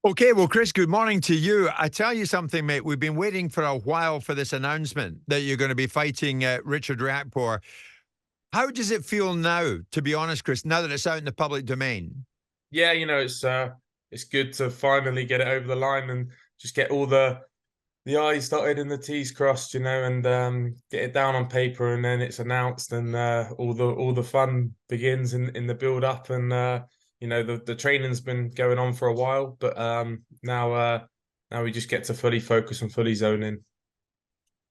Okay, well, Chris, good morning to you. I tell you something, mate. We've been waiting for a while for this announcement that you're going to be fighting Richard Riakporhe. How does it feel now, to be honest, Chris, now that it's out in the public domain? Yeah, it's good to finally get it over the line and just get all the I's dotted and the T's crossed, and get it down on paper, and then it's announced, and all the fun begins in the build up, and the training's been going on for a while, but now we just get to fully focus and fully zone in.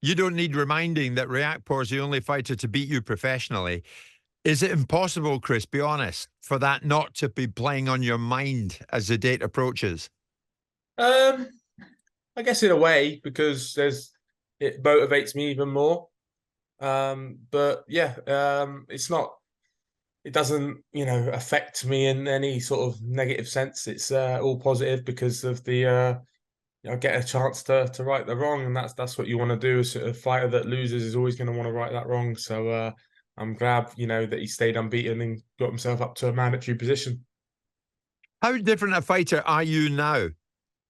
You don't need reminding that Riakporhe is the only fighter to beat you professionally. Is it impossible, Chris, be honest, for that not to be playing on your mind as the date approaches? Um, I guess in a way, because it motivates me even more. But yeah, it doesn't, affect me in any sort of negative sense. It's all positive because of get a chance to right the wrong, and that's what you want to do. As a fighter that loses is always going to want to right that wrong. So I'm glad, that he stayed unbeaten and got himself up to a mandatory position. How different a fighter are you now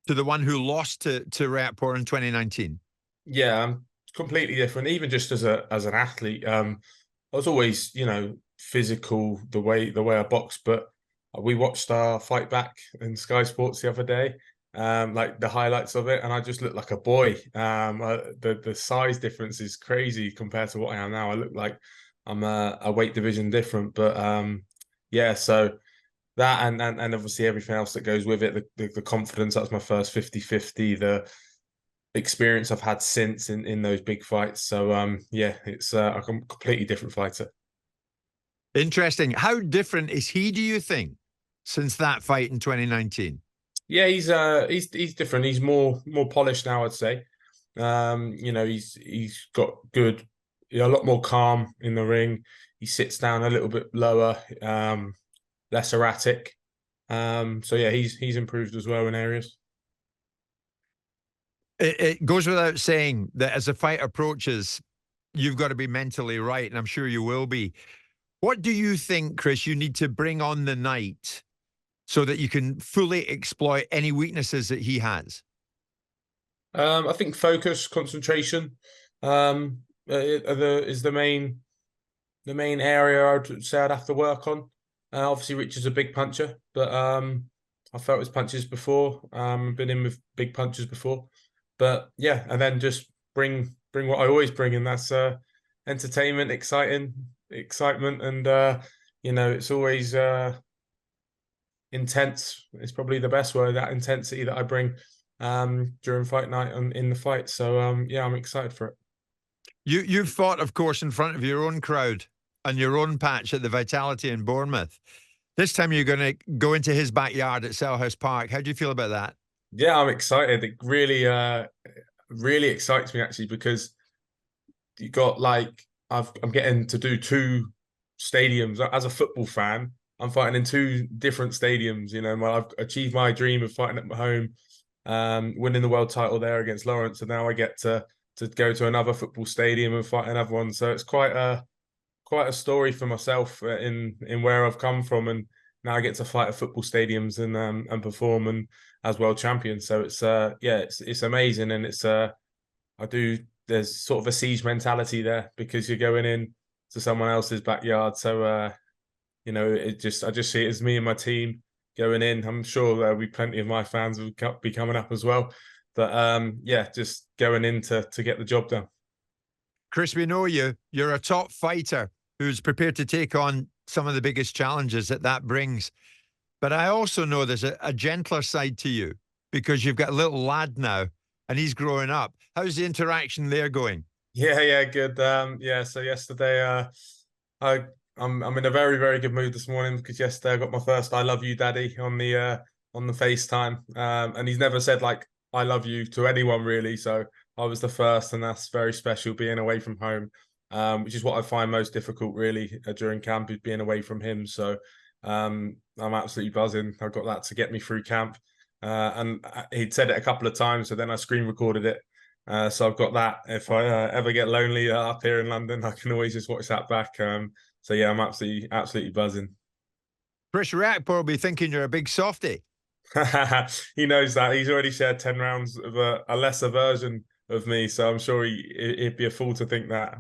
to the one who lost to Riakporhe in 2019? Yeah, I'm completely different. Even just as an athlete, I was always, physical the way I box, but we watched our fight back in Sky Sports the other day, like the highlights of it, and I just looked like a boy. The size difference is crazy compared to what I am now. I look like I'm a weight division different, but yeah. So that and obviously everything else that goes with it, the confidence. That was my first 50-50. The experience I've had since in those big fights. So yeah, it's a completely different fighter. Interesting. How different is he, do you think, since that fight in 2019? Yeah, he's different. He's more polished now, I'd say. He's got good, a lot more calm in the ring. He sits down a little bit lower, less erratic. So yeah, he's improved as well in areas. It goes without saying that as the fight approaches, you've got to be mentally right, and I'm sure you will be. What do you think, Chris, you need to bring on the night so that you can fully exploit any weaknesses that he has? I think focus, concentration, is the main area I'd say I'd have to work on. Obviously, Rich is a big puncher, but I felt his punches before. Been in with big punches before, but yeah, and then just bring what I always bring, and that's entertainment, excitement, and it's always intense. It's probably the best word. That intensity that I bring during fight night and in the fight. So yeah, I'm excited for it. You've fought, of course, in front of your own crowd and your own patch at the Vitality in Bournemouth. This time you're going to go into his backyard at Selhurst Park. How do you feel about that? Yeah, I'm excited. It really excites me actually because you got like I'm getting to do two stadiums as a football fan. I'm fighting in two different stadiums. I've achieved my dream of fighting at my home, winning the world title there against Lawrence, and now I get to go to another football stadium and fight another one. So it's quite a story for myself in where I've come from, and now I get to fight at football stadiums and perform and as world champion. So it's yeah, it's amazing, and it's I do there's sort of a siege mentality there because you're going in to someone else's backyard. So I just see it as me and my team going in. I'm sure there'll be plenty of my fans will be coming up as well. But yeah, just going in to get the job done. Chris, we know you. You're a top fighter who's prepared to take on some of the biggest challenges that brings. But I also know there's a gentler side to you because you've got a little lad now and he's growing up. How's the interaction there going? Yeah, good. Yeah, so yesterday, I I'm in a very, very good mood this morning because yesterday I got my first "I love you, Daddy" on the FaceTime, and he's never said like "I love you" to anyone really. So I was the first, and that's very special being away from home, which is what I find most difficult really during camp is being away from him. So I'm absolutely buzzing. I got that to get me through camp, and he'd said it a couple of times, so then I screen recorded it. So I've got that. If I ever get lonely up here in London, I can always just watch that back. So yeah, I'm absolutely buzzing. Chris Riakporhe will be thinking you're a big softie. He knows that. He's already shared 10 rounds of a lesser version of me, so I'm sure he'd be a fool to think that.